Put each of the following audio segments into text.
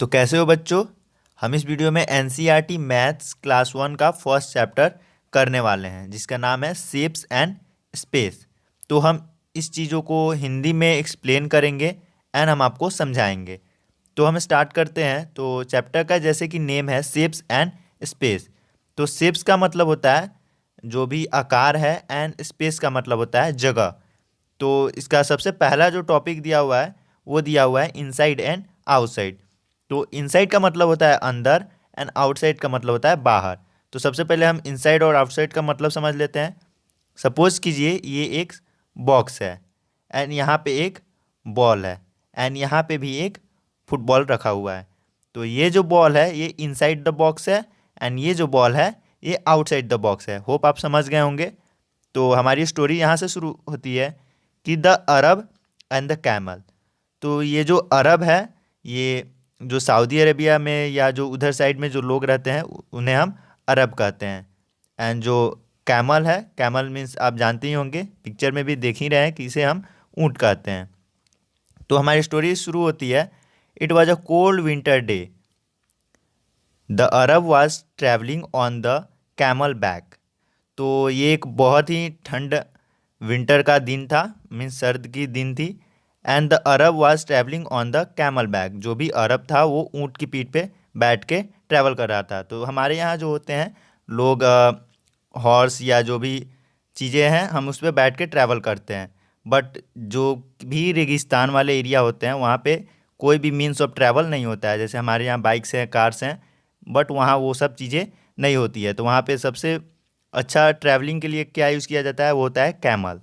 तो कैसे हो बच्चों। हम इस वीडियो में एनसीईआरटी मैथ्स क्लास 1 का फर्स्ट चैप्टर करने वाले हैं जिसका नाम है शेप्स एंड स्पेस। तो हम इस चीज़ों को हिंदी में एक्सप्लेन करेंगे एंड हम आपको समझाएंगे। तो हम स्टार्ट करते हैं। तो चैप्टर का जैसे कि नेम है शेप्स एंड स्पेस। तो शेप्स का मतलब होता है जो भी आकार है एंड स्पेस का मतलब होता है जगह। तो इसका सबसे पहला जो टॉपिक दिया हुआ है वो दिया हुआ है इनसाइड एंड आउटसाइड। तो इनसाइड का मतलब होता है अंदर एंड आउटसाइड का मतलब होता है बाहर। तो सबसे पहले हम इनसाइड और आउटसाइड का मतलब समझ लेते हैं। सपोज कीजिए ये एक बॉक्स है एंड यहाँ पे एक बॉल है एंड यहाँ पे भी एक फुटबॉल रखा हुआ है। तो ये जो बॉल है ये इनसाइड द बॉक्स है एंड ये जो बॉल है ये आउटसाइड द बॉक्स है। होप आप समझ गए होंगे। तो हमारी स्टोरी यहाँ से शुरू होती है कि the Arab and the camel. तो ये जो अरब है ये जो सऊदी अरेबिया में या जो उधर साइड में जो लोग रहते हैं उन्हें हम अरब कहते हैं। एंड जो कैमल है, कैमल मीन्स आप जानते ही होंगे, पिक्चर में भी देख ही रहे हैं कि इसे हम ऊँट कहते हैं। तो हमारी स्टोरी शुरू होती है। It was a cold winter day. The Arab was travelling on the camel back. तो ये एक बहुत ही ठंड विंटर का दिन था, मीन्स सर्द की दिन थी। And the Arab was travelling on the camel back. जो भी अरब था वो ऊँट की पीठ पे बैठ के ट्रैवल कर रहा था। तो हमारे यहाँ जो होते हैं लोग हॉर्स या जो भी चीज़ें हैं हम उस पर बैठ के ट्रैवल करते हैं। बट जो भी रेगिस्तान वाले एरिया होते हैं वहाँ पे कोई भी मीन्स ऑफ ट्रैवल नहीं होता है। जैसे हमारे यहाँ बाइक्स हैं, कार्स हैं, बट वहाँ वो सब चीज़ें नहीं होती है। तो वहाँ पे सबसे अच्छा ट्रैवलिंग के लिए क्या यूज़ किया जाता है वो होता है कैमल।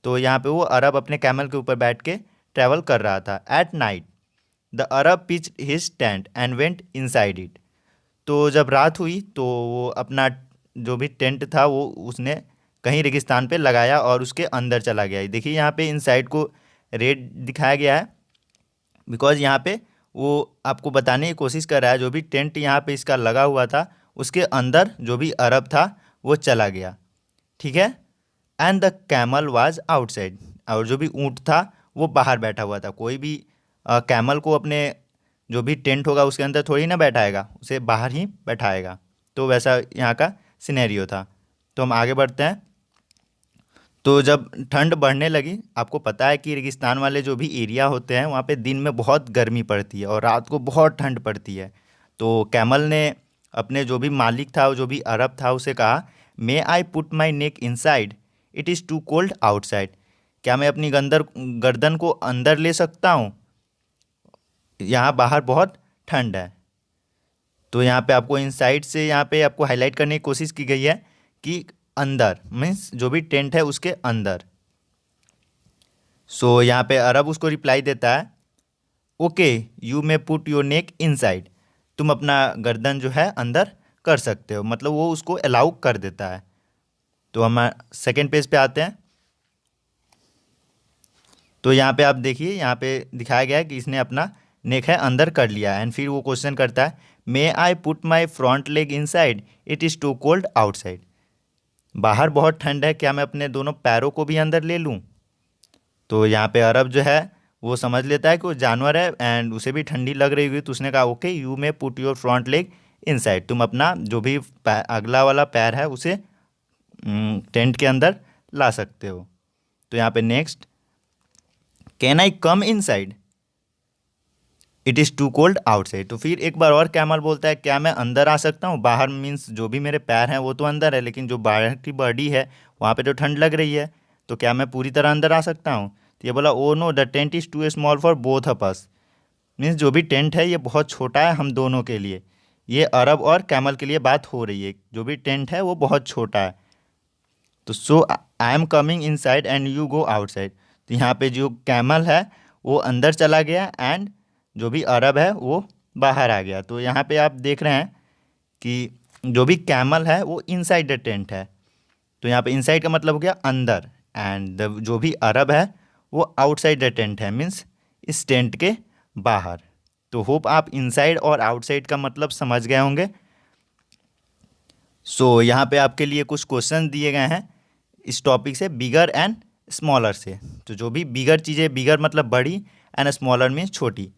तो यहाँ पे वो अरब अपने कैमल के ऊपर बैठ के ट्रैवल कर रहा था। At night the Arab pitch his tent and went inside it. तो जब रात हुई तो वो अपना जो भी टेंट था वो उसने कहीं रेगिस्तान पे लगाया और उसके अंदर चला गया। देखिए यहाँ पे इनसाइड को रेड दिखाया गया है बिकॉज यहाँ पे वो आपको बताने की कोशिश कर रहा है जो भी टेंट यहाँ पे इसका लगा हुआ था उसके अंदर जो भी अरब था वो चला गया। ठीक है। And the camel was outside. और जो भी ऊँट था वो बाहर बैठा हुआ था। कोई भी कैमल को अपने जो भी टेंट होगा उसके अंदर थोड़ी ना बैठाएगा, उसे बाहर ही बैठाएगा। तो वैसा यहाँ का सिनेरियो था। तो हम आगे बढ़ते हैं। तो जब ठंड बढ़ने लगी, आपको पता है कि रेगिस्तान वाले जो भी एरिया होते हैं वहाँ पे दिन में बहुत गर्मी पड़ती है और रात को बहुत ठंड पड़ती है। तो कैमल ने अपने जो भी मालिक था, जो भी अरब था, उसे कहा, may I put my neck inside, it is too cold outside. क्या मैं अपनी गर्दन को अंदर ले सकता हूँ, यहाँ बाहर बहुत ठंड है। तो यहाँ पे आपको इनसाइड से यहाँ पे आपको हाईलाइट करने की कोशिश की गई है कि अंदर मीन्स जो भी टेंट है उसके अंदर। सो यहाँ पे अरब उसको रिप्लाई देता है, okay you may put your neck inside. तुम अपना गर्दन जो है अंदर कर सकते हो, मतलब वो उसको अलाउ कर देता है। तो हम सेकेंड पेज पे आते हैं। तो यहाँ पे आप देखिए, यहाँ पे दिखाया गया है कि इसने अपना नेक है अंदर कर लिया। एंड फिर वो क्वेश्चन करता है, may I put my front leg inside, it is too cold outside. बाहर बहुत ठंड है, क्या मैं अपने दोनों पैरों को भी अंदर ले लूँ। तो यहाँ पे अरब जो है वो समझ लेता है कि वो जानवर है एंड उसे भी ठंडी लग रही हुई। तो उसने कहा, okay you may put your front leg inside. तुम अपना जो भी अगला वाला पैर है उसे टेंट के अंदर ला सकते हो। तो यहाँ पे next, can I come inside, it is too cold outside. तो फिर एक बार और कैमल बोलता है, क्या मैं अंदर आ सकता हूँ। बाहर मीन्स जो भी मेरे पैर हैं वो तो अंदर है, लेकिन जो बाहर की बॉडी है वहाँ पे तो ठंड लग रही है। तो क्या मैं पूरी तरह अंदर आ सकता हूँ। तो ये बोला, oh no the tent is too small for both of us. Means जो भी टेंट है ये बहुत छोटा है हम दोनों के लिए। ये अरब और कैमल के लिए बात हो रही है, जो भी टेंट है वो बहुत छोटा है। तो so I am coming inside and you go outside. तो यहाँ पे जो कैमल है वो अंदर चला गया एंड जो भी अरब है वो बाहर आ गया। तो यहाँ पे आप देख रहे हैं कि जो भी कैमल है वो इनसाइड द टेंट है। तो यहाँ पे इनसाइड का मतलब हो गया अंदर, एंड जो भी अरब है वो आउटसाइड द टेंट है, मीन्स इस टेंट के बाहर। तो होप आप इनसाइड और आउटसाइड का मतलब समझ गए होंगे। सो यहाँ पे आपके लिए कुछ क्वेश्चन दिए गए हैं इस टॉपिक से, बिगर एंड स्मॉलर से। तो जो भी बिगर चीज़ें, बिगर मतलब बड़ी एंड स्मॉलर मीन्स छोटी।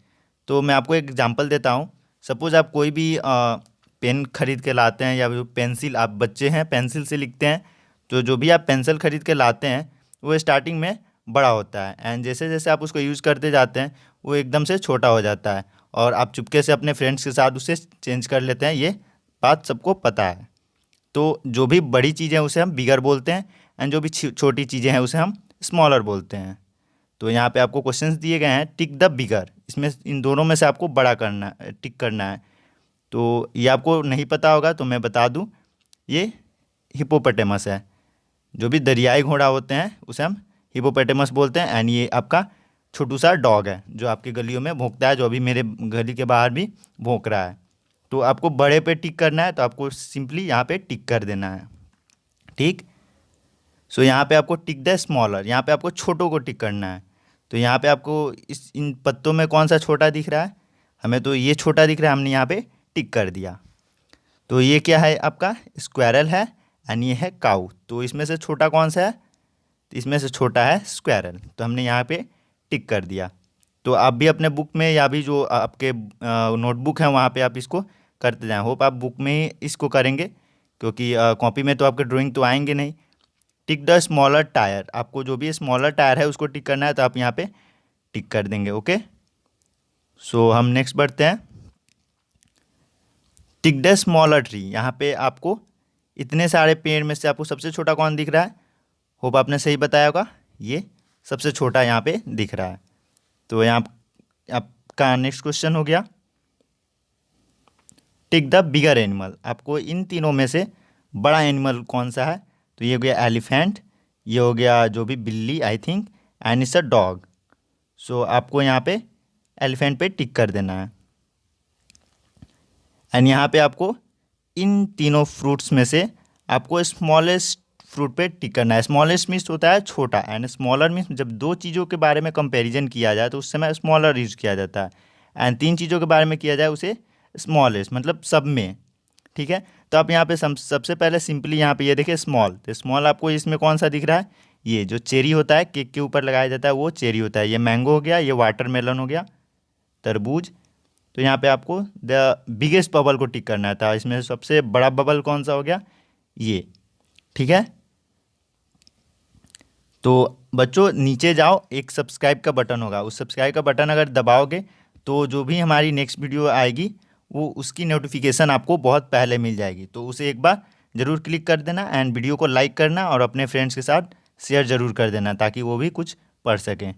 तो मैं आपको एक एग्जांपल देता हूँ। सपोज़ आप कोई भी पेन खरीद के लाते हैं, या जो पेंसिल, आप बच्चे हैं पेंसिल से लिखते हैं, तो जो भी आप पेंसिल खरीद के लाते हैं वो स्टार्टिंग में बड़ा होता है, एंड जैसे जैसे आप उसको यूज़ करते जाते हैं वो एकदम से छोटा हो जाता है, और आप चुपके से अपने फ्रेंड्स के साथ उसे चेंज कर लेते हैं। ये बात सबको पता है। तो जो भी बड़ी चीज़ें हैं उसे हम बिगर बोलते हैं, एंड जो भी छोटी चीज़ें हैं उसे हम स्मॉलर बोलते हैं। तो यहाँ पे आपको क्वेश्चंस दिए गए हैं, टिक द बिगर, इसमें इन दोनों में से आपको बड़ा करना, टिक करना है। तो ये आपको नहीं पता होगा तो मैं बता दूँ, ये हिपोपोटेमस है। जो भी दरियाई घोड़ा होते हैं उसे हम हिपोपोटेमस बोलते हैं, एंड ये आपका छोटू सा डॉग है जो आपकी गलियों में भौंकता है, जो अभी मेरे गली के बाहर भी भौंक रहा है। तो आपको बड़े पे टिक करना है, तो आपको सिंपली यहाँ पे टिक कर देना है, ठीक। सो यहाँ पे आपको टिक द स्मॉलर, यहाँ पे आपको छोटों को टिक करना है। तो यहाँ पे आपको इन पत्तों में कौन सा छोटा दिख रहा है? हमें तो ये छोटा दिख रहा है, हमने यहाँ पे टिक कर दिया। तो ये क्या है? आपका स्क्वायरल है, एंड ये है काऊ। तो इसमें से छोटा कौन सा है? तो इसमें से छोटा है स्क्वायरल, तो हमने यहाँ पे टिक कर दिया। तो आप भी अपने बुक में, या भी जो आपके नोटबुक है वहाँ पे आप इसको करते जाएं। होप आप बुक में ही इसको करेंगे, क्योंकि कॉपी में तो आपके ड्राइंग तो आएंगे नहीं। टिक द स्मॉलर टायर, आपको जो भी स्मॉलर टायर है उसको टिक करना है, तो आप यहाँ पे टिक कर देंगे। ओके, सो हम नेक्स्ट बढ़ते हैं। टिक द स्मॉलर ट्री, यहाँ पे आपको इतने सारे पेड़ में से आपको सबसे छोटा कौन दिख रहा है? होप आपने सही बताया होगा, ये सबसे छोटा यहाँ पे दिख रहा है। तो यहाँ आपका नेक्स्ट क्वेश्चन हो गया, टिक द बिगर एनिमल, आपको इन तीनों में से बड़ा एनिमल कौन सा है? तो ये हो गया एलिफेंट, ये हो गया जो भी बिल्ली I think, and it's a dog. So आपको यहाँ पे एलिफेंट पे टिक कर देना है। एंड यहाँ पे आपको इन तीनों फ्रूट्स में से आपको स्मॉलेस्ट फ्रूट पे टिक करना है। स्मॉलेस्ट मीन्स होता है छोटा, एंड स्मॉलर मीन्स जब दो चीज़ों के बारे में कंपैरिजन किया जाए तो उस समय स्मॉलर यूज किया जाता है, एंड तीन चीज़ों के बारे में किया जाए उसे स्मॉलेस्ट, मतलब सब में, ठीक है। तो आप यहाँ पे सबसे पहले सिंपली यहाँ पे ये देखिए स्मॉल, तो स्मॉल आपको इसमें कौन सा दिख रहा है? ये जो चेरी होता है, केक के ऊपर लगाया जाता है वो चेरी होता है। ये मैंगो हो गया, ये वाटरमेलन हो गया, तरबूज। तो यहाँ पे आपको द बिगेस्ट बबल को टिक करना था, इसमें सबसे बड़ा बबल कौन सा हो गया? ये, ठीक है। तो बच्चों नीचे जाओ, एक सब्सक्राइब का बटन होगा, उस सब्सक्राइब का बटन अगर दबाओगे तो जो भी हमारी नेक्स्ट वीडियो आएगी वो उसकी नोटिफिकेशन आपको बहुत पहले मिल जाएगी। तो उसे एक बार ज़रूर क्लिक कर देना, एंड वीडियो को लाइक करना और अपने फ्रेंड्स के साथ शेयर ज़रूर कर देना, ताकि वो भी कुछ पढ़ सकें।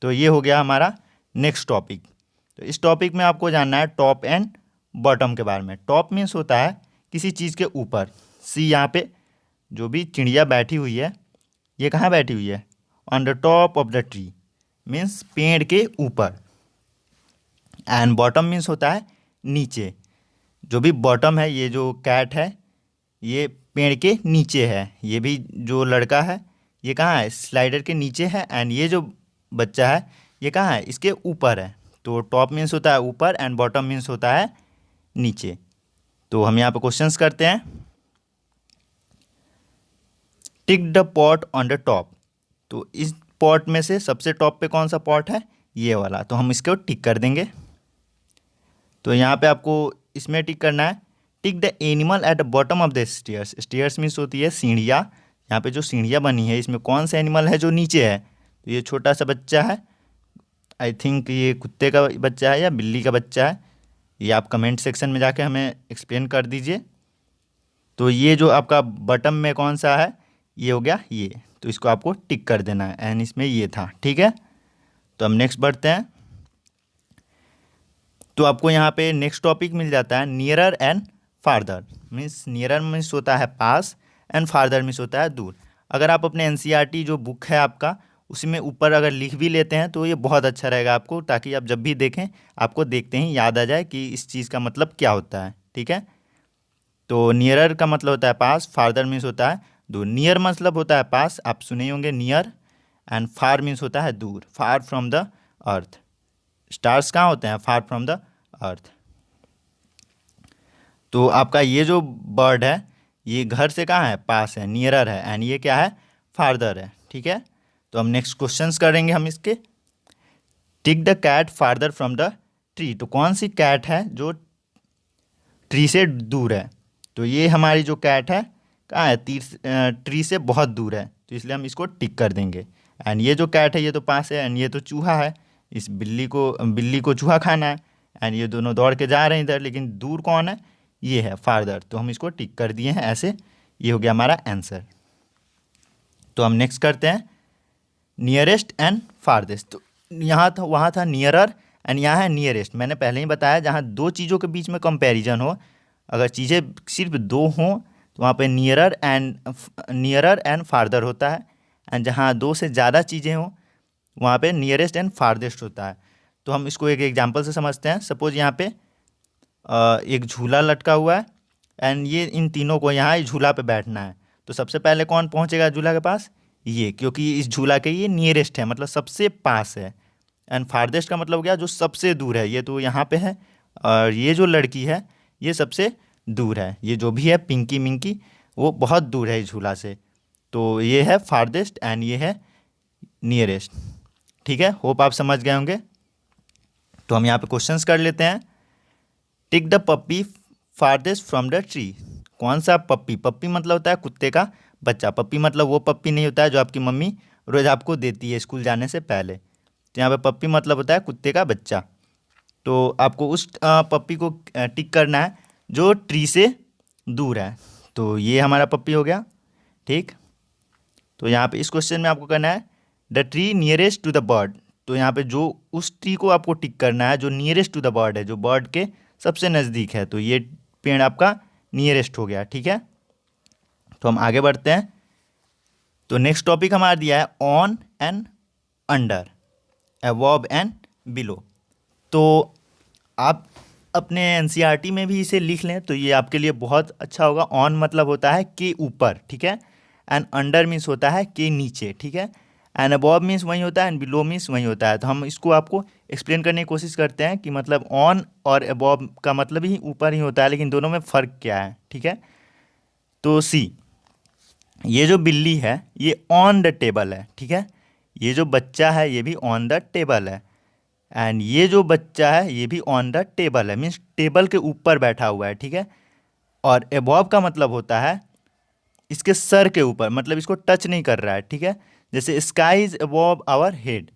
तो ये हो गया हमारा नेक्स्ट टॉपिक। तो इस टॉपिक में आपको जानना है टॉप एंड बॉटम के बारे में। टॉप मीन्स होता है किसी चीज़ के ऊपर। सी यहाँ पे जो भी चिड़िया बैठी हुई है, ये कहाँ बैठी हुई है? On the top of the tree, means पेड़ के ऊपर। एंड बॉटम मीन्स होता है नीचे। जो भी बॉटम है, ये जो कैट है ये पेड़ के नीचे है, ये भी जो लड़का है ये कहाँ है? स्लाइडर के नीचे है, एंड ये जो बच्चा है ये कहाँ है? इसके ऊपर है। तो टॉप मीन्स होता है ऊपर, एंड बॉटम मीन्स होता है नीचे। तो हम यहाँ पे क्वेश्चंस करते हैं। Tick the pot on the top, तो इस पॉट में से सबसे टॉप पे कौन सा पॉट है? ये वाला, तो हम इसको टिक कर देंगे। तो यहाँ पे आपको इसमें टिक करना है, tick the animal at the bottom of the stairs. Stairs means होती है सीढ़ियाँ, यहाँ पे जो सीढ़ियाँ बनी है इसमें कौन सा एनिमल है जो नीचे है? तो ये छोटा सा बच्चा है, आई थिंक ये कुत्ते का बच्चा है या बिल्ली का बच्चा है, ये आप कमेंट सेक्शन में जाके हमें एक्सप्लेन कर दीजिए। तो ये जो आपका बटन में कौन सा है? ये हो गया ये, तो इसको आपको टिक कर देना है, एंड इसमें ये था, ठीक है। तो हम नेक्स्ट बढ़ते हैं। तो आपको यहाँ पे नेक्स्ट टॉपिक मिल जाता है nearer and farther. Means nearer means होता है पास, एंड फार्दर मीन्स होता है दूर। अगर आप अपने एनसीईआरटी जो बुक है आपका, उसमें ऊपर अगर लिख भी लेते हैं तो ये बहुत अच्छा रहेगा आपको, ताकि आप जब भी देखें आपको देखते ही याद आ जाए कि इस चीज़ का मतलब क्या होता है, ठीक है। तो नियरर का मतलब होता है पास, फार्दर मीन्स होता है दूर। नियर मतलब होता है पास, आप सुने ही होंगे नियर, एंड फार मीन्स होता है दूर, far from the earth. Stars कहाँ होते हैं? Far from the earth. तो आपका ये जो बर्ड है ये घर से कहाँ है? पास है, नियरर है, एंड ये क्या है? फार्दर है, ठीक है। तो हम नेक्स्ट क्वेश्चंस करेंगे हम इसके। Tick the cat farther from the tree. तो कौन सी कैट है जो ट्री से दूर है? तो ये हमारी जो कैट है कहाँ है? ट्री से बहुत दूर है, तो इसलिए हम इसको टिक कर देंगे। एंड ये जो कैट है ये तो पास है, एंड ये तो चूहा है, इस बिल्ली को चूहा खाना है। एंड ये दोनों दौड़ के जा रहे हैं इधर, लेकिन दूर कौन है? ये है फार्दर, तो हम इसको टिक कर दिए हैं ऐसे। ये हो गया हमारा आंसर। तो हम नेक्स्ट करते हैं नियरेस्ट एंड फारदेस्ट। तो यहाँ था, वहाँ था नियरर, एंड यहाँ है नियरेस्ट। मैंने पहले ही बताया जहाँ दो चीज़ों के बीच में कंपैरिजन हो, अगर चीज़ें सिर्फ दो हों तो वहाँ पे नियरर एंड फार्दर होता है, एंड जहाँ दो से ज़्यादा चीज़ें हों वहाँ पे नियरेस्ट एंड फारदेस्ट होता है। तो हम इसको एक एग्जांपल से समझते हैं। सपोज यहाँ पे एक झूला लटका हुआ है, एंड ये इन तीनों को यहाँ इस झूला पे बैठना है। तो सबसे पहले कौन पहुँचेगा झूला के पास? ये, क्योंकि इस झूला के ये नियरेस्ट है, मतलब सबसे पास है। एंड फारदेस्ट का मतलब हो गया जो सबसे दूर है। ये तो यहाँ पे है, और ये जो लड़की है ये सबसे दूर है। ये जो भी है पिंकी मिंकी, वो बहुत दूर है इस झूला से। तो ये है फारदेस्ट एंड ये है नियरेस्ट। ठीक है, होप आप समझ गए होंगे। तो हम यहाँ पे क्वेश्चंस कर लेते हैं। Tick the puppy farthest from the tree. कौन सा पप्पी? पप्पी मतलब होता है कुत्ते का बच्चा। पप्पी मतलब वो पप्पी नहीं होता है जो आपकी मम्मी रोज़ आपको देती है स्कूल जाने से पहले। तो यहाँ पे पप्पी मतलब होता है कुत्ते का बच्चा। तो आपको उस पप्पी को टिक करना है जो ट्री से दूर है। तो ये हमारा पप्पी हो गया। ठीक, तो यहाँ पे इस क्वेश्चन में आपको करना है the tree nearest to the bird. तो यहाँ पे जो उस ट्री को आपको टिक करना है जो नियरेस्ट टू द बर्ड है, जो बर्ड के सबसे नज़दीक है। तो ये पेड़ आपका नियरेस्ट हो गया। ठीक है, तो हम आगे बढ़ते हैं। तो नेक्स्ट टॉपिक हमारा दिया है on and under, above and below. तो आप अपने एनसीईआरटी में भी इसे लिख लें तो ये आपके लिए बहुत अच्छा होगा। ऑन मतलब होता है के ऊपर, ठीक है, एंड अंडर मीन्स होता है के नीचे, ठीक है, एंड अबव मीन्स वही होता है, एंड बिलो मीन्स वही होता है। तो हम इसको आपको एक्सप्लेन करने की कोशिश करते हैं कि मतलब ऑन और अबव का मतलब ही ऊपर ही होता है, लेकिन दोनों में फ़र्क क्या है। ठीक है, तो सी, ये जो बिल्ली है ये ऑन द टेबल है। ठीक है, ये जो बच्चा है ये भी ऑन द टेबल है, एंड ये जो बच्चा है ये भी ऑन द टेबल है, मीन्स टेबल के ऊपर बैठा हुआ है। ठीक है, और अबव का मतलब होता है इसके सर के ऊपर, मतलब इसको टच नहीं कर रहा है। ठीक है, जैसे sky is above our head,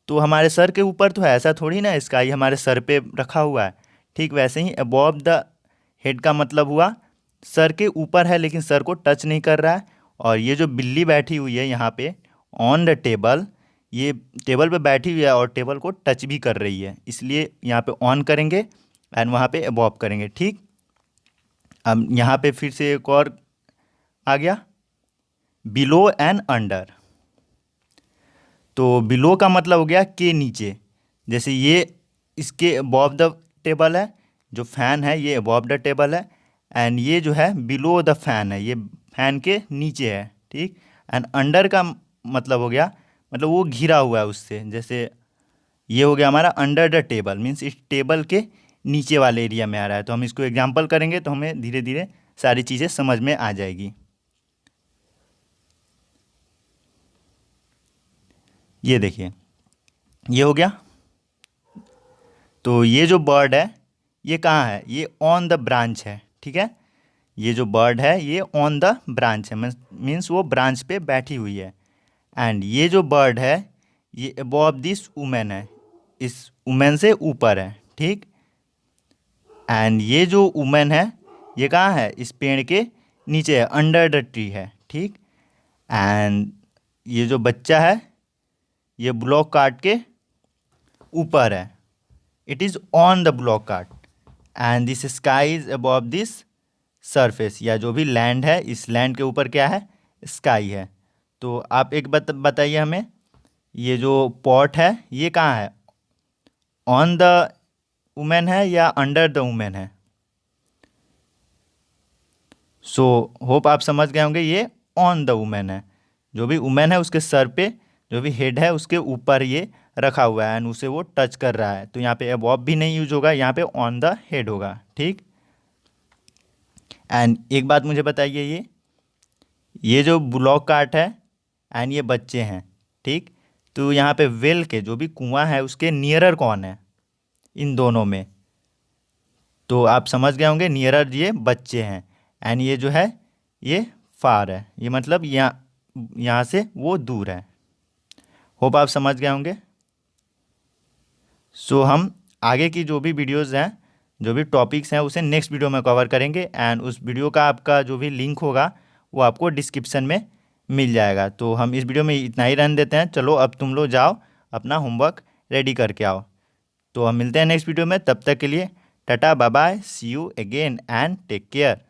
तो हमारे सर के ऊपर तो है, ऐसा थोड़ी ना स्काई हमारे सर पे रखा हुआ है। ठीक वैसे ही अबव द हेड का मतलब हुआ सर के ऊपर है लेकिन सर को टच नहीं कर रहा है। और ये जो बिल्ली बैठी हुई है यहाँ पे ऑन द टेबल, ये टेबल पे बैठी हुई है और टेबल को टच भी कर रही है, इसलिए यहाँ पे ऑन करेंगे एंड वहाँ पे अबव करेंगे। ठीक, अब यहाँ पे फिर से एक और आ गया बिलो एंड अंडर। तो बिलो का मतलब हो गया के नीचे, जैसे ये इसके अबव द टेबल है, जो फैन है ये अबव द टेबल है, एंड ये जो है बिलो द फैन है, ये फैन के नीचे है। ठीक, एंड अंडर का मतलब हो गया, मतलब वो घिरा हुआ है उससे, जैसे ये हो गया हमारा अंडर द टेबल, मीन्स इस टेबल के नीचे वाले एरिया में आ रहा है। तो हम इसको एग्जांपल करेंगे तो हमें धीरे धीरे सारी चीज़ें समझ में आ जाएगी। ये देखिए, ये हो गया। तो ये जो बर्ड है ये कहाँ है? ये ऑन द ब्रांच है। ठीक है, ये जो बर्ड है ये ऑन द ब्रांच है, मीन्स वो ब्रांच पे बैठी हुई है। एंड ये जो बर्ड है ये अबव दिस वुमेन है, इस वुमेन से ऊपर है। ठीक, एंड ये जो वुमेन है ये कहाँ है? इस पेड़ के नीचे है, अंडर द ट्री है। ठीक, एंड ये जो बच्चा है ये ब्लॉक कार्ट के ऊपर है, it is on the block cart, and this sky is above this surface, या जो भी लैंड है इस लैंड के ऊपर क्या है? स्काई है। तो आप एक बताइए हमें, ये जो पॉट है ये कहाँ है? ऑन द वुमेन है या अंडर द वुमेन है? सो होप आप समझ गए होंगे, ये ऑन द वुमेन है। जो भी वुमेन है उसके सर पे जो भी हेड है उसके ऊपर ये रखा हुआ है, एंड उसे वो टच कर रहा है। तो यहाँ पे अबव भी नहीं यूज होगा, यहाँ पे ऑन द हेड होगा। ठीक, एंड एक बात मुझे बताइए, ये जो ब्लॉक कार्ट है एंड ये बच्चे हैं, ठीक, तो यहाँ पे वेल के जो भी कुआं है उसके नियरर कौन है? इन दोनों में। तो आप समझ गए होंगे, नियरर ये बच्चे हैं एंड ये जो है ये फार है, ये मतलब यहाँ से वो दूर है। होप आप समझ गए होंगे। सो हम आगे की जो भी वीडियोज़ हैं, जो भी टॉपिक्स हैं, उसे नेक्स्ट वीडियो में कवर करेंगे एंड उस वीडियो का आपका जो भी लिंक होगा वो आपको डिस्क्रिप्शन में मिल जाएगा। तो हम इस वीडियो में इतना ही रहने देते हैं। चलो अब तुम लोग जाओ अपना होमवर्क रेडी करके आओ। तो हम मिलते हैं नेक्स्ट वीडियो में, तब तक के लिए tata bye bye, see you again and take care.